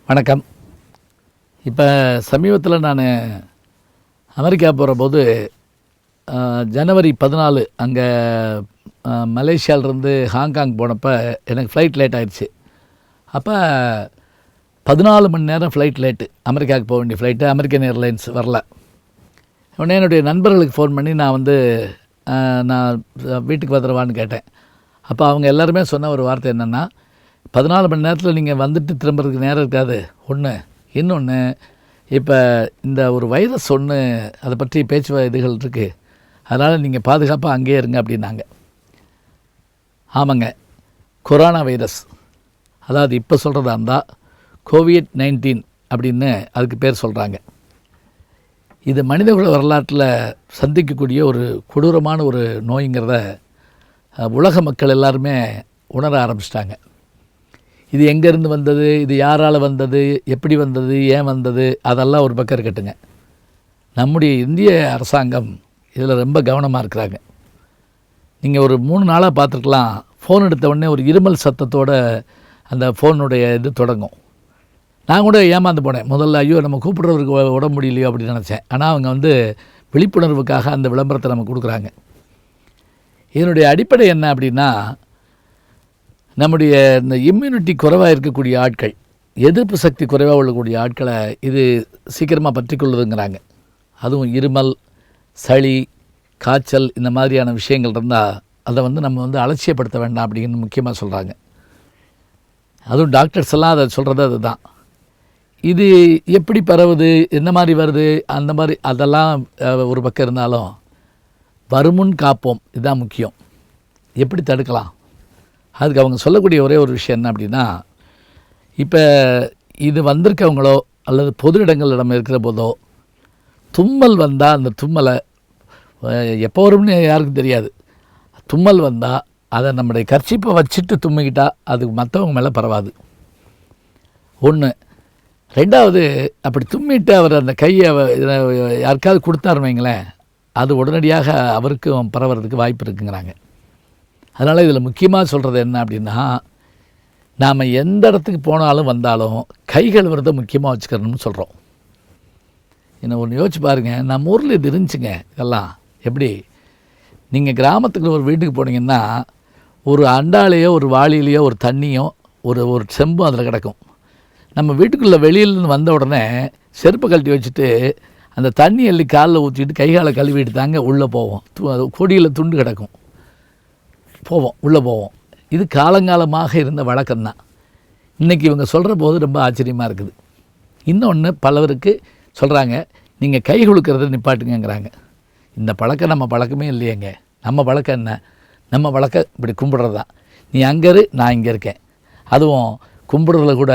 வணக்கம். இப்போ சமீபத்தில் நான் அமெரிக்கா போகிறபோது ஜனவரி 14 அங்கே மலேசியாவிலேருந்து ஹாங்காங் போனப்போ எனக்கு ஃப்ளைட் லேட் ஆகிடுச்சு. அப்போ 14 மணி நேரம் ஃப்ளைட் லேட்டு. அமெரிக்காவுக்கு போக வேண்டிய ஃப்ளைட்டு அமெரிக்கன் ஏர்லைன்ஸ் வரல. உடனே என்னுடைய நண்பர்களுக்கு ஃபோன் பண்ணி நான் வீட்டுக்கு வந்துடுவான்னு கேட்டேன். அப்போ அவங்க எல்லாருமே சொன்ன ஒரு வார்த்தை என்னென்னா, 14 மணி நேரத்தில் நீங்கள் வந்துட்டு திரும்புறதுக்கு நேரம் இருக்காது ஒன்று. இன்னொன்று, இப்போ இந்த ஒரு வைரஸ் ஒன்று அதை பற்றி இதுகள் இருக்குது, அதனால் நீங்கள் பாதுகாப்பாக அங்கேயே இருங்க அப்படின்னாங்க. ஆமாங்க, கொரோனா வைரஸ், அதாவது இப்போ சொல்கிறதா இருந்தால் COVID-19 அப்படின்னு அதுக்கு பேர் சொல்கிறாங்க. இது மனிதகுல வரலாற்றில் சந்திக்கக்கூடிய ஒரு கொடூரமான ஒரு நோய்ங்கிறத உலக மக்கள் எல்லாருமே உணர ஆரம்பிச்சிட்டாங்க. இது எங்கேருந்து வந்தது, இது யாரால் வந்தது, எப்படி வந்தது, ஏன் வந்தது, அதெல்லாம் ஒரு பக்கம் இருக்கட்டுங்க. நம்முடைய இந்திய அரசாங்கம் இதில் ரொம்ப கவனமாக இருக்கிறாங்க. நீங்கள் ஒரு 3 நாளாக பார்த்துருக்கலாம், ஃபோன் எடுத்த உடனே ஒரு இருமல் சத்தத்தோடு அந்த ஃபோனுடைய இது தொடங்கும். நான் கூட ஏமாந்து போனேன். முதல்ல ஐயோ நம்ம கூப்பிட்றவருக்கு உடம்பு முடியலையோ அப்படின்னு நினச்சேன். ஆனால் அவங்க விழிப்புணர்வுக்காக அந்த விளம்பரத்தை நம்ம கொடுக்குறாங்க. இதனுடைய அடிப்படை என்ன அப்படின்னா, நம்முடைய இந்த இம்யூனிட்டி குறைவாக இருக்கக்கூடிய ஆட்கள், எதிர்ப்பு சக்தி குறைவாக உள்ளக்கூடிய ஆட்களை இது சீக்கிரமாக பற்றி கொள்ளுதுங்கிறாங்க. அதுவும் இருமல், சளி, காய்ச்சல் இந்த மாதிரியான விஷயங்கள் இருந்தால் அதை நம்ம அலட்சியப்படுத்த வேண்டாம் அப்படின்னு முக்கியமாக சொல்கிறாங்க. அதுவும் டாக்டர்ஸ் எல்லாம் அதை சொல்கிறது அதுதான். இது எப்படி பரவுது, என்ன மாதிரி வருது, அந்த மாதிரி அதெல்லாம் ஒரு பக்கம் இருந்தாலும் வருமுன் காப்போம், இதுதான் முக்கியம். எப்படி தடுக்கலாம், அதுக்கு அவங்க சொல்லக்கூடிய ஒரே ஒரு விஷயம் என்ன அப்படின்னா, இப்போ இது வந்திருக்கவங்களோ அல்லது பொது இடங்களில் நம்ம இருக்கிற போதோ தும்மல் வந்தால் அந்த தும்மலை எப்போ வரும்னு யாருக்கும் தெரியாது. தும்மல் வந்தால் அதை நம்முடைய கர்ச்சீப்பை வச்சுட்டு தும்மிக்கிட்டால் அது மற்றவங்க மேலே பரவாது. ஒன்று. ரெண்டாவது, அப்படி தும்மிட்டு அவர் அந்த கையை யாருக்காவது கொடுத்தாருன்னு வைங்களேன், அது உடனடியாக அவருக்கும் பரவுறதுக்கு வாய்ப்பு இருக்குங்கிறாங்க. அதனால் இதில் முக்கியமாக சொல்கிறது என்ன அப்படின்னா, நாம் எந்த இடத்துக்கு போனாலும் வந்தாலும் கை கழுவுறதை முக்கியமாக வச்சுக்கிறணும்னு சொல்கிறோம். என்ன ஒன்று யோசிச்சு பாருங்கள், நம்ம ஊரில் இது இருந்துச்சுங்க. இதெல்லாம் எப்படி, நீங்கள் கிராமத்துக்கு ஒரு வீட்டுக்கு போனீங்கன்னா ஒரு அண்டாலேயோ ஒரு வாளியிலையோ ஒரு தண்ணியோ ஒரு செம்பும் அதில் கிடக்கும். நம்ம வீட்டுக்குள்ளே வெளியிலேருந்து வந்த உடனே செருப்பை கழட்டி வச்சுட்டு அந்த தண்ணி அள்ளி காலில் ஊற்றிட்டு கைகாலை கழுவிட்டு தாங்க உள்ளே போவோம். கொடியில் துண்டு கிடக்கும், உள்ளே போவோம். இது காலங்காலமாக இருந்த வழக்கம்தான். இன்றைக்கி இவங்க சொல்கிற போது ரொம்ப ஆச்சரியமாக இருக்குது. இன்னொன்று, பலவருக்கு சொல்கிறாங்க, நீங்கள் கை கொடுக்கறத நிப்பாட்டுங்கிறாங்க. இந்த பழக்கம் நம்ம பழக்கமே இல்லையேங்க. நம்ம பழக்கம் என்ன, நம்ம பழக்கம் இப்படி கும்பிட்றது தான். நீ அங்கே இரு, நான் இங்கே இருக்கேன். அதுவும் கும்பிட்றதுல கூட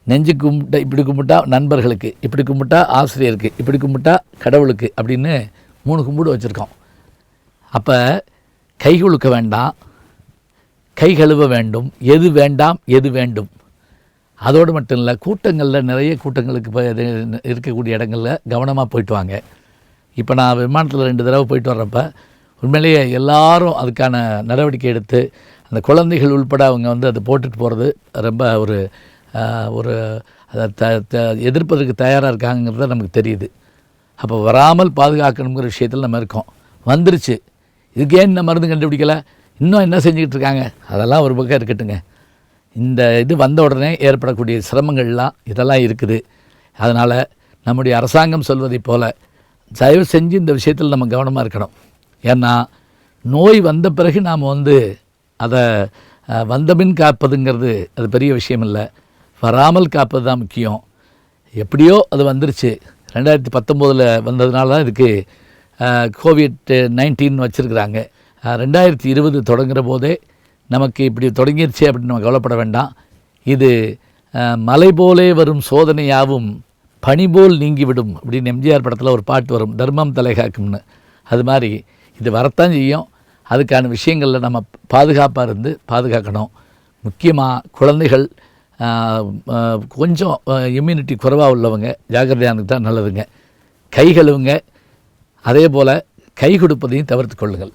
நெஞ்சு கும்பிட்டா இப்படி கும்பிட்டா நண்பர்களுக்கு, இப்படி கும்பிட்டா ஆசிரியருக்கு, இப்படி கும்பிட்டா கடவுளுக்கு அப்படின்னு 3 கும்பிடு வச்சுருக்கோம். அப்போ கை குலுக்க வேண்டாம், கை கழுவ வேண்டும். எது வேண்டாம், எது வேண்டும். அதோடு மட்டும் இல்லை, கூட்டங்களில் நிறைய கூட்டங்களுக்கு இருக்கக்கூடிய இடங்களில் கவனமாக போயிட்டு வாங்க. இப்போ நான் விமானத்தில் 2 தடவை போயிட்டு வர்றப்ப உண்மையிலேயே எல்லாரும் அதுக்கான நடவடிக்கை எடுத்து அந்த குழந்தைகள் உள்பட அவங்க அதை போட்டுட்டு போகிறது ரொம்ப ஒரு அதை எதிர்ப்பதற்கு தயாராக இருக்காங்கிறத நமக்கு தெரியுது. அப்போ வராமல் பாதுகாக்கணுங்கிற விஷயத்தில் நம்ம இருக்கோம். வந்துருச்சு, இதுக்கு ஏன் இந்த மருந்து கண்டுபிடிக்கலை, இன்னும் என்ன செஞ்சுக்கிட்டு இருக்காங்க, அதெல்லாம் ஒரு பக்கம் இருக்கட்டுங்க. இந்த இது வந்த உடனே ஏற்படக்கூடிய சிரமங்கள்லாம் இதெல்லாம் இருக்குது. அதனால் நம்முடைய அரசாங்கம் சொல்வதை போல் தயவு செஞ்சு இந்த விஷயத்தில் நம்ம கவனமாக இருக்கணும். ஏன்னா நோய் வந்த பிறகு நாம் அதை வந்தபின் காப்பதுங்கிறது அது பெரிய விஷயம் இல்லை, வராமல் காப்பது தான் முக்கியம். எப்படியோ அது வந்துருச்சு. 2019 வந்ததுனால தான் இதுக்கு COVID-19 வச்சுருக்குறாங்க. 2020 தொடங்குகிற போதே நமக்கு இப்படி தொடங்கிருச்சு அப்படின்னு நம்ம கவலைப்பட வேண்டாம். இது மலை போலே வரும் சோதனையாவும் பனி போல் நீங்கிவிடும் அப்படின்னு எம்ஜிஆர் படத்தில் ஒரு பாட்டு வரும், தர்மம் தலைகாக்கும்னு. அது மாதிரி இது வரத்தான் செய்யும். அதுக்கான விஷயங்களில் நம்ம பாதுகாப்பாக இருந்து பாதுகாக்கணும். முக்கியமாக குழந்தைகள், கொஞ்சம் இம்யூனிட்டி குறைவாக உள்ளவங்க ஜாக்கிரதையானுக்கு தான் நல்லதுங்க. கை கழுவுங்க, அதே போல் கை கொடுப்பதையும் தவிர்த்து கொள்ளுங்கள்.